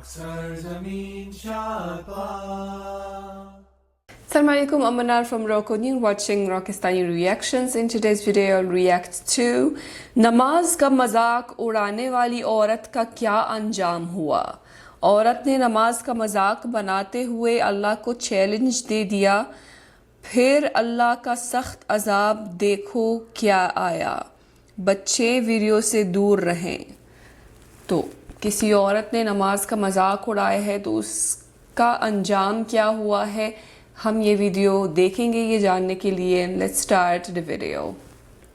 سرزمین شاد Assalamu alaikum, I'm Manar from Rocco New, watching Rockistani Reactions. In today's video, I'll react to نماز کا مذاق اڑانے والی عورت کا کیا انجام ہوا. عورت نے نماز کا مذاق بناتے ہوئے اللہ کو چیلنج دے دیا، پھر اللہ کا سخت عذاب دیکھو کیا آیا. بچے ویڈیو سے دور رہیں. تو کسی عورت نے نماز کا مذاق اڑایا ہے تو اس کا انجام کیا ہوا ہے، ہم یہ ویڈیو دیکھیں گے یہ جاننے کے لیے. Let's start the video.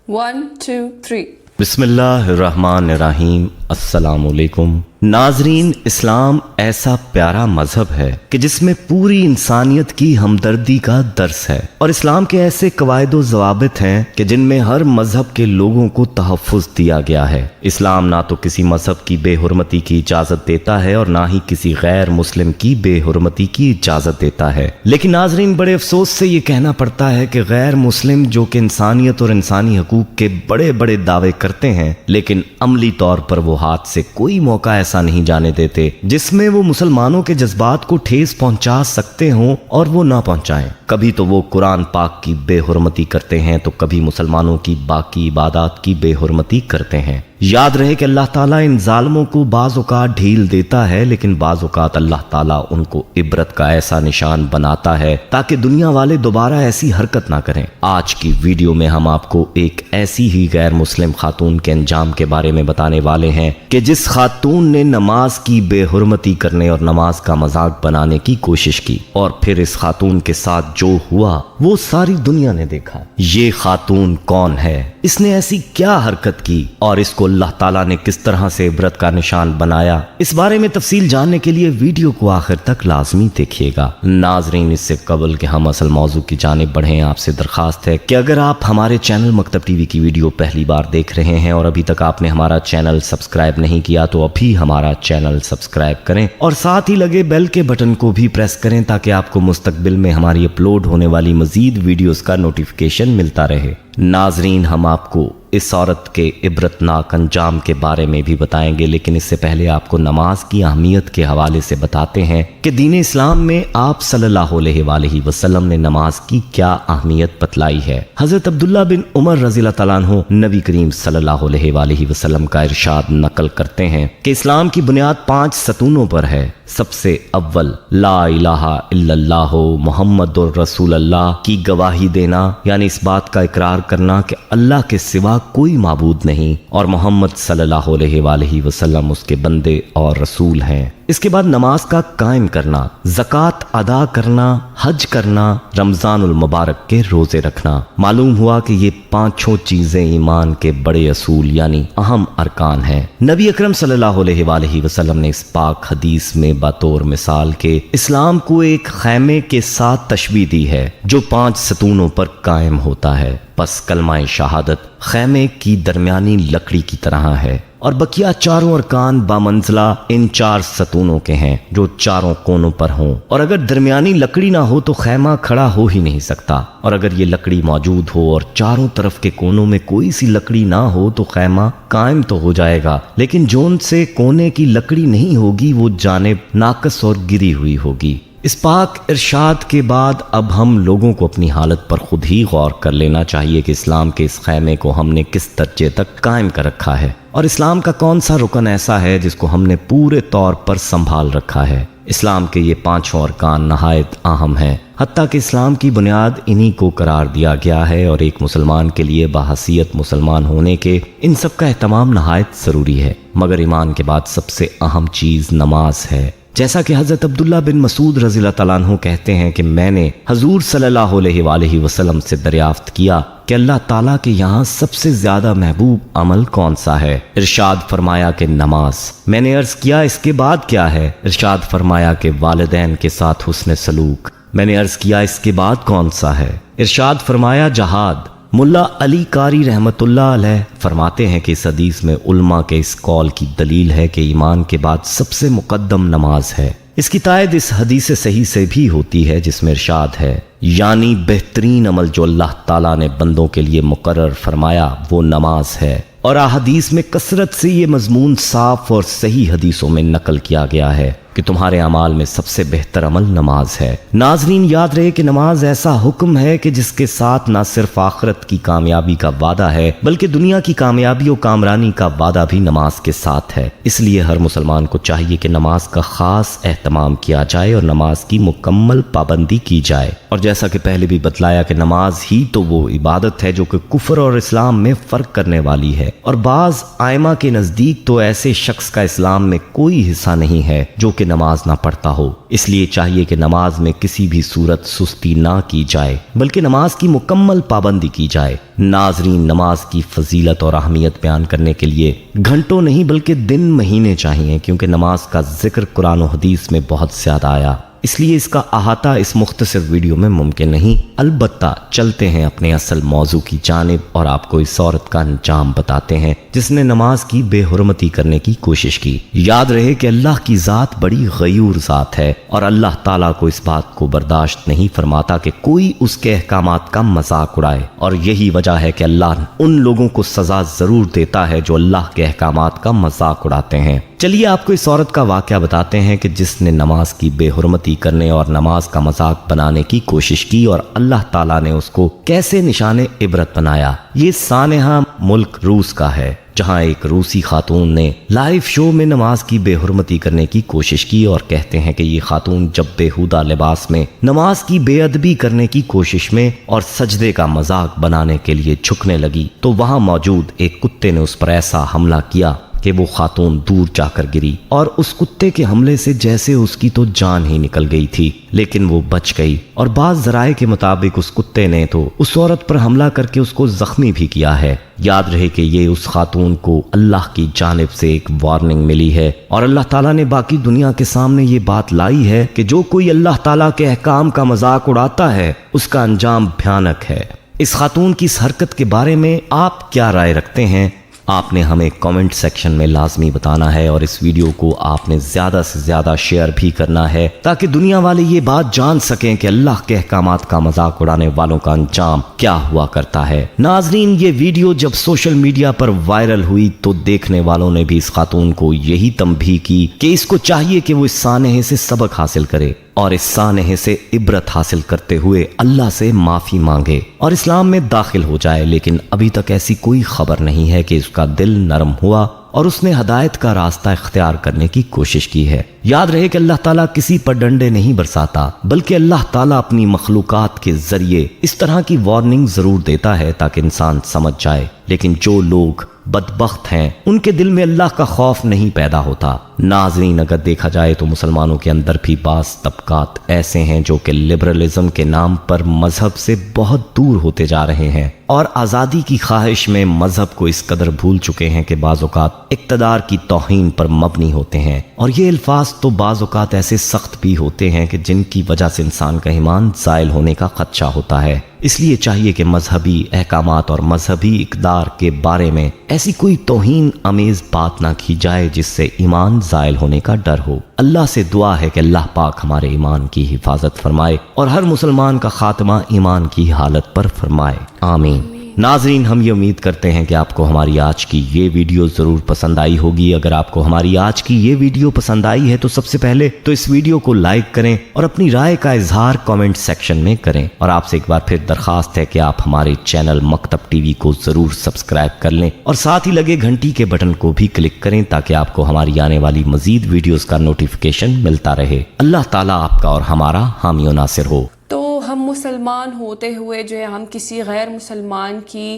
1 2 3. بسم اللہ الرحمن الرحیم. السلام علیکم ناظرین. اسلام ایسا پیارا مذہب ہے کہ جس میں پوری انسانیت کی ہمدردی کا درس ہے، اور اسلام کے ایسے قواعد و ضوابط ہیں کہ جن میں ہر مذہب کے لوگوں کو تحفظ دیا گیا ہے. اسلام نہ تو کسی مذہب کی بے حرمتی کی اجازت دیتا ہے اور نہ ہی کسی غیر مسلم کی بے حرمتی کی اجازت دیتا ہے. لیکن ناظرین، بڑے افسوس سے یہ کہنا پڑتا ہے کہ غیر مسلم جو کہ انسانیت اور انسانی حقوق کے بڑے بڑے دعوے کرتے ہیں، لیکن عملی طور پر وہ ہاتھ سے کوئی موقع ایسا نہیں جانے دیتے جس میں وہ مسلمانوں کے جذبات کو ٹھیس پہنچا سکتے ہوں اور وہ نہ پہنچائیں. کبھی تو وہ قرآن پاک کی بے حرمتی کرتے ہیں تو کبھی مسلمانوں کی باقی عبادات کی بے حرمتی کرتے ہیں. یاد رہے کہ اللہ تعالیٰ ان ظالموں کو بعض اوقات ڈھیل دیتا ہے، لیکن بعض اوقات اللہ تعالیٰ ان کو عبرت کا ایسا نشان بناتا ہے تاکہ دنیا والے دوبارہ ایسی حرکت نہ کریں. آج کی ویڈیو میں ہم آپ کو ایک ایسی ہی غیر مسلم خاتون کے انجام کے بارے میں بتانے والے ہیں کہ جس خاتون نے نماز کی بے حرمتی کرنے اور نماز کا مذاق بنانے کی کوشش کی، اور پھر اس خاتون کے ساتھ جو ہوا وہ ساری دنیا نے دیکھا. یہ خاتون کون ہے، اس نے ایسی کیا حرکت کی، اور اس کو اللہ تعالیٰ نے کس طرح سے عبرت کا نشان بنایا، اس بارے میں تفصیل جاننے کے لیے ویڈیو کو آخر تک لازمی دیکھیے گا. ناظرین، اس سے قبل کہ ہم اصل موضوع کی جانب بڑھیں، آپ سے درخواست ہے کہ اگر آپ ہمارے چینل مکتب ٹی وی کی ویڈیو پہلی بار دیکھ رہے ہیں اور ابھی تک آپ نے ہمارا چینل سبسکرائب نہیں کیا تو ابھی ہمارا چینل سبسکرائب کریں اور ساتھ ہی لگے بیل کے بٹن کو بھی پریس کریں تاکہ آپ کو مستقبل میں ہماری اپلوڈ ہونے والی مزید ویڈیوز کا نوٹیفیکیشن ملتا رہے. ناظرین، ہم آپ کو اس عورت کے عبرتناک انجام کے بارے میں بھی بتائیں گے، لیکن اس سے پہلے آپ کو نماز کی اہمیت کے حوالے سے بتاتے ہیں کہ دین اسلام میں آپ صلی اللہ علیہ وآلہ وسلم نے نماز کی کیا اہمیت بتلائی ہے. حضرت عبداللہ بن عمر رضی اللہ تعالیٰ عنہ نبی کریم صلی اللہ علیہ وآلہ وسلم کا ارشاد نقل کرتے ہیں کہ اسلام کی بنیاد 5 ستونوں پر ہے. سب سے اول لا الہ الا اللہ محمد رسول اللہ کی گواہی دینا، یعنی اس بات کا اقرار کرنا کہ اللہ کے سوا کوئی معبود نہیں اور محمد صلی اللہ علیہ وآلہ وسلم اس کے بندے اور رسول ہیں. اس کے بعد نماز کا قائم کرنا، زکوٰۃ ادا کرنا، حج کرنا، رمضان المبارک کے روزے رکھنا. معلوم ہوا کہ یہ 5 چیزیں ایمان کے بڑے اصول یعنی اہم ارکان ہیں. نبی اکرم صلی اللہ علیہ وآلہ وسلم نے اس پاک حدیث میں بطور مثال کے اسلام کو ایک خیمے کے ساتھ تشبیہ دی ہے جو 5 ستونوں پر قائم ہوتا ہے. پس کلمہ شہادت خیمے کی درمیانی لکڑی کی طرح ہے اور بقیہ 4 ارکان بامنزلہ ان 4 ستونوں کے ہیں جو 4 کونوں پر ہوں. اور اگر درمیانی لکڑی نہ ہو تو خیمہ کھڑا ہو ہی نہیں سکتا، اور اگر یہ لکڑی موجود ہو اور چاروں طرف کے کونوں میں کوئی سی لکڑی نہ ہو تو خیمہ قائم تو ہو جائے گا، لیکن جون سے کونے کی لکڑی نہیں ہوگی وہ جانب ناقص اور گری ہوئی ہوگی. اس پاک ارشاد کے بعد اب ہم لوگوں کو اپنی حالت پر خود ہی غور کر لینا چاہیے کہ اسلام کے اس خیمے کو ہم نے کس درجے تک قائم کر رکھا ہے، اور اسلام کا کون سا رکن ایسا ہے جس کو ہم نے پورے طور پر سنبھال رکھا ہے. اسلام کے یہ 5 ارکان نہایت اہم ہیں، حتیٰ کہ اسلام کی بنیاد انہی کو قرار دیا گیا ہے، اور ایک مسلمان کے لیے باحثیت مسلمان ہونے کے ان سب کا اہتمام نہایت ضروری ہے. مگر ایمان کے بعد سب سے اہم چیز نماز ہے. جیسا کہ حضرت عبداللہ بن مسعود رضی اللہ تعالیٰ عنہ کہتے ہیں کہ میں نے حضور صلی اللہ علیہ وآلہ وسلم سے دریافت کیا کہ اللہ تعالیٰ کے یہاں سب سے زیادہ محبوب عمل کون سا ہے؟ ارشاد فرمایا کہ نماز. میں نے عرض کیا اس کے بعد کیا ہے؟ ارشاد فرمایا کہ والدین کے ساتھ حسن سلوک. میں نے عرض کیا اس کے بعد کون سا ہے؟ ارشاد فرمایا جہاد. ملا علی قاری رحمت اللہ علیہ فرماتے ہیں کہ اس حدیث میں علماء کے اس قول کی دلیل ہے کہ ایمان کے بعد سب سے مقدم نماز ہے. اس کی تائید اس حدیث صحیح سے بھی ہوتی ہے جس میں ارشاد ہے یعنی بہترین عمل جو اللہ تعالیٰ نے بندوں کے لیے مقرر فرمایا وہ نماز ہے. اور احادیث میں کثرت سے یہ مضمون صاف اور صحیح حدیثوں میں نقل کیا گیا ہے. کہ تمہارے اعمال میں سب سے بہتر عمل نماز ہے۔ ناظرین، یاد رہے کہ نماز ایسا حکم ہے کہ جس کے ساتھ نہ صرف آخرت کی کامیابی کا وعدہ ہے بلکہ دنیا کی کامیابی و کامرانی کا وعدہ بھی نماز کے ساتھ ہے۔ اس لیے ہر مسلمان کو چاہیے کہ نماز کا خاص اہتمام کیا جائے اور نماز کی مکمل پابندی کی جائے۔ اور جیسا کہ پہلے بھی بتلایا کہ نماز ہی تو وہ عبادت ہے جو کہ کفر اور اسلام میں فرق کرنے والی ہے، اور بعض ائمہ کے نزدیک تو ایسے شخص کا اسلام میں کوئی حصہ نہیں ہے جو کہ نماز نہ پڑھتا ہو۔ اس لیے چاہیے کہ نماز میں کسی بھی صورت سستی نہ کی جائے بلکہ نماز کی مکمل پابندی کی جائے۔ ناظرین، نماز کی فضیلت اور اہمیت بیان کرنے کے لیے گھنٹوں نہیں بلکہ دن مہینے چاہیے، کیونکہ نماز کا ذکر قرآن و حدیث میں بہت زیادہ آیا، اس لیے اس کا احاطہ اس مختصر ویڈیو میں ممکن نہیں۔ البتہ چلتے ہیں اپنے اصل موضوع کی جانب اور آپ کو اس عورت کا انجام بتاتے ہیں جس نے نماز کی بے حرمتی کرنے کی کوشش کی۔ یاد رہے کہ اللہ کی ذات بڑی غیور ذات ہے اور اللہ تعالیٰ کو اس بات کو برداشت نہیں فرماتا کہ کوئی اس کے احکامات کا مذاق اڑائے، اور یہی وجہ ہے کہ اللہ ان لوگوں کو سزا ضرور دیتا ہے جو اللہ کے احکامات کا مذاق اڑاتے ہیں۔ چلیے آپ کو اس عورت کا واقعہ بتاتے ہیں کہ جس نے نماز کی بے حرمتی کرنے اور نماز کا مذاق بنانے کی کوشش کی اور اللہ تعالیٰ نے اس کو کیسے نشان عبرت بنایا۔ یہ سانحہ ملک روس کا ہے، جہاں ایک روسی خاتون نے لائیو شو میں نماز کی بے حرمتی کرنے کی کوشش کی، اور کہتے ہیں کہ یہ خاتون جب بےہودہ لباس میں نماز کی بے ادبی کرنے کی کوشش میں اور سجدے کا مذاق بنانے کے لیے جھکنے لگی تو وہاں موجود ایک کتے نے اس پر ایسا حملہ کیا کہ وہ خاتون دور جا کر گری، اور اس کتے کے حملے سے جیسے اس کی تو جان ہی نکل گئی تھی، لیکن وہ بچ گئی۔ اور بعض ذرائع کے مطابق اس کتے نے تو اس عورت پر حملہ کر کے اس کو زخمی بھی کیا ہے۔ یاد رہے کہ یہ اس خاتون کو اللہ کی جانب سے ایک وارننگ ملی ہے، اور اللہ تعالیٰ نے باقی دنیا کے سامنے یہ بات لائی ہے کہ جو کوئی اللہ تعالیٰ کے احکام کا مذاق اڑاتا ہے اس کا انجام بھیانک ہے۔ اس خاتون کی اس حرکت کے بارے میں آپ کیا رائے رکھتے ہیں؟ آپ نے ہمیں کامنٹ سیکشن میں لازمی بتانا ہے، اور اس ویڈیو کو آپ نے زیادہ سے زیادہ شیئر بھی کرنا ہے تاکہ دنیا والے یہ بات جان سکیں کہ اللہ کے احکامات کا مذاق اڑانے والوں کا انجام کیا ہوا کرتا ہے۔ ناظرین، یہ ویڈیو جب سوشل میڈیا پر وائرل ہوئی تو دیکھنے والوں نے بھی اس خاتون کو یہی تنبیہ کی کہ اس کو چاہیے کہ وہ اس سانحے سے سبق حاصل کرے اور اس سانحے سے عبرت حاصل کرتے ہوئے اللہ سے معافی مانگے اور اسلام میں داخل ہو جائے، لیکن ابھی تک ایسی کوئی خبر نہیں ہے کہ اس کا دل نرم ہوا اور اس نے ہدایت کا راستہ اختیار کرنے کی کوشش کی ہے۔ یاد رہے کہ اللہ تعالیٰ کسی پر ڈنڈے نہیں برساتا، بلکہ اللہ تعالیٰ اپنی مخلوقات کے ذریعے اس طرح کی وارننگ ضرور دیتا ہے تاکہ انسان سمجھ جائے، لیکن جو لوگ بدبخت ہیں ان کے دل میں اللہ کا خوف نہیں پیدا ہوتا۔ ناظرین، اگر دیکھا جائے تو مسلمانوں کے اندر بھی بعض طبقات ایسے ہیں جو کہ لبرلزم کے نام پر مذہب سے بہت دور ہوتے جا رہے ہیں اور آزادی کی خواہش میں مذہب کو اس قدر بھول چکے ہیں کہ بعض اوقات اقتدار کی توہین پر مبنی ہوتے ہیں، اور یہ الفاظ تو بعض اوقات ایسے سخت بھی ہوتے ہیں کہ جن کی وجہ سے انسان کا ایمان زائل ہونے کا خدشہ ہوتا ہے۔ اس لیے چاہیے کہ مذہبی احکامات اور مذہبی اقدار کے بارے میں ایسی کوئی توہین آمیز بات نہ کی جائے جس سے ایمان زائل ہونے کا ڈر ہو۔ اللہ سے دعا ہے کہ اللہ پاک ہمارے ایمان کی حفاظت فرمائے اور ہر مسلمان کا خاتمہ ایمان کی حالت پر فرمائے، آمین۔ ناظرین، ہم یہ امید کرتے ہیں کہ آپ کو ہماری آج کی یہ ویڈیو ضرور پسند آئی ہوگی۔ اگر آپ کو ہماری آج کی یہ ویڈیو پسند آئی ہے تو سب سے پہلے تو اس ویڈیو کو لائک کریں اور اپنی رائے کا اظہار کامنٹ سیکشن میں کریں، اور آپ سے ایک بار پھر درخواست ہے کہ آپ ہمارے چینل مکتب ٹی وی کو ضرور سبسکرائب کر لیں اور ساتھ ہی لگے گھنٹی کے بٹن کو بھی کلک کریں تاکہ آپ کو ہماری آنے والی مزید ویڈیوز کا نوٹیفیکیشن ملتا رہے۔ اللہ تعالیٰ آپ کا اور ہمارا حامی و ناصر ہو۔ تو ہم مسلمان ہوتے ہوئے جو ہے ہم کسی غیر مسلمان کی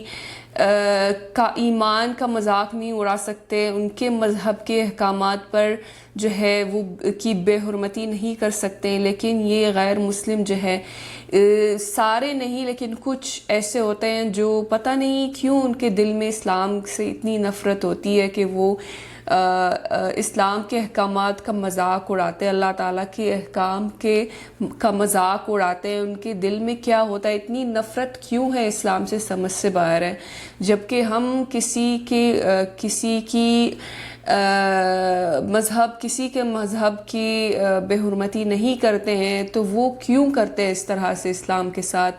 کا ایمان کا مذاق نہیں اڑا سکتے، ان کے مذہب کے احکامات پر جو ہے وہ کی بے حرمتی نہیں کر سکتے، لیکن یہ غیر مسلم جو ہے سارے نہیں لیکن کچھ ایسے ہوتے ہیں جو پتہ نہیں کیوں ان کے دل میں اسلام سے اتنی نفرت ہوتی ہے کہ وہ اسلام کے احکامات کا مذاق اڑاتے ہیں، اللہ تعالیٰ کے احکام کا مذاق اڑاتے ہیں۔ ان کے دل میں کیا ہوتا ہے، اتنی نفرت کیوں ہے اسلام سے، سمجھ سے باہر ہے۔ جبکہ ہم کسی کے مذہب کی بے حرمتی نہیں کرتے ہیں تو وہ کیوں کرتے ہیں اس طرح سے اسلام کے ساتھ؟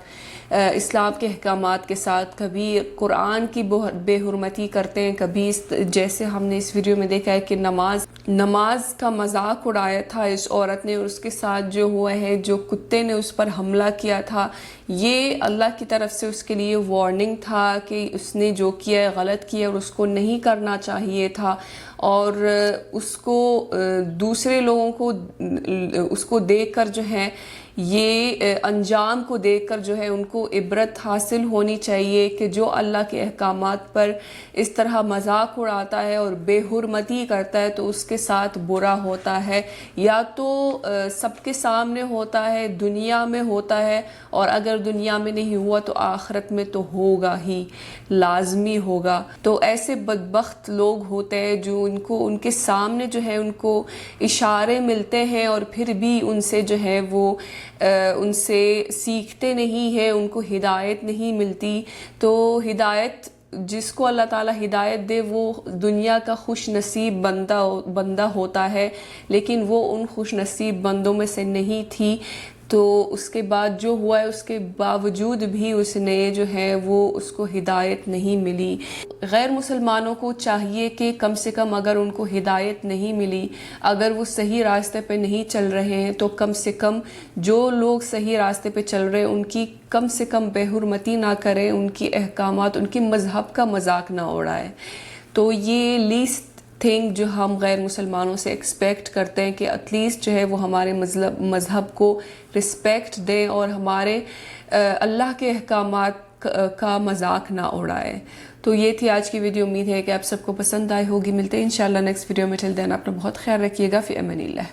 اسلام کے احکامات کے ساتھ، کبھی قرآن کی بے حرمتی کرتے ہیں، کبھی جیسے ہم نے اس ویڈیو میں دیکھا ہے کہ نماز کا مذاق اڑایا تھا اس عورت نے، اور اس کے ساتھ جو ہوا ہے، جو کتے نے اس پر حملہ کیا تھا، یہ اللہ کی طرف سے اس کے لیے وارننگ تھا کہ اس نے جو کیا ہے غلط کیا اور اس کو نہیں کرنا چاہیے تھا، اور اس کو دوسرے لوگوں کو اس کو دیکھ کر جو ہے، یہ انجام کو دیکھ کر جو ہے ان کو عبرت حاصل ہونی چاہیے کہ جو اللہ کے احکامات پر اس طرح مذاق اڑاتا ہے اور بے حرمتی کرتا ہے تو اس کے ساتھ برا ہوتا ہے، یا تو سب کے سامنے ہوتا ہے، دنیا میں ہوتا ہے، اور اگر دنیا میں نہیں ہوا تو آخرت میں تو ہوگا ہی، لازمی ہوگا۔ تو ایسے بدبخت لوگ ہوتے ہیں جو ان کے سامنے جو ہے ان کو اشارے ملتے ہیں اور پھر بھی ان سے جو ہے وہ ان سے سیکھتے نہیں ہیں، ان کو ہدایت نہیں ملتی۔ تو ہدایت جس کو اللہ تعالیٰ ہدایت دے وہ دنیا کا خوش نصیب بندہ ہوتا ہے، لیکن وہ ان خوش نصیب بندوں میں سے نہیں تھی، تو اس کے بعد جو ہوا ہے اس کے باوجود بھی اس نے جو ہے وہ اس کو ہدایت نہیں ملی۔ غیر مسلمانوں کو چاہیے کہ کم سے کم اگر ان کو ہدایت نہیں ملی، اگر وہ صحیح راستے پہ نہیں چل رہے ہیں، تو کم سے کم جو لوگ صحیح راستے پہ چل رہے ہیں ان کی کم سے کم بے حرمتی نہ کریں، ان کی احکامات، ان کی مذہب کا مذاق نہ اڑائیں۔ تو یہ لیسٹ تھنگ جو ہم غیر مسلمانوں سے ایکسپیکٹ کرتے ہیں کہ ایٹ لیسٹ جو ہے وہ ہمارے مذہب کو رسپیکٹ دیں اور ہمارے اللہ کے احکامات کا مذاق نہ اڑائے۔ تو یہ تھی آج کی ویڈیو، امید ہے کہ آپ سب کو پسند آئی ہوگی۔ ملتے ہیں انشاءاللہ نیکسٹ ویڈیو میں، ٹل دین اپنا بہت خیال رکھیے گا، فی امان اللہ۔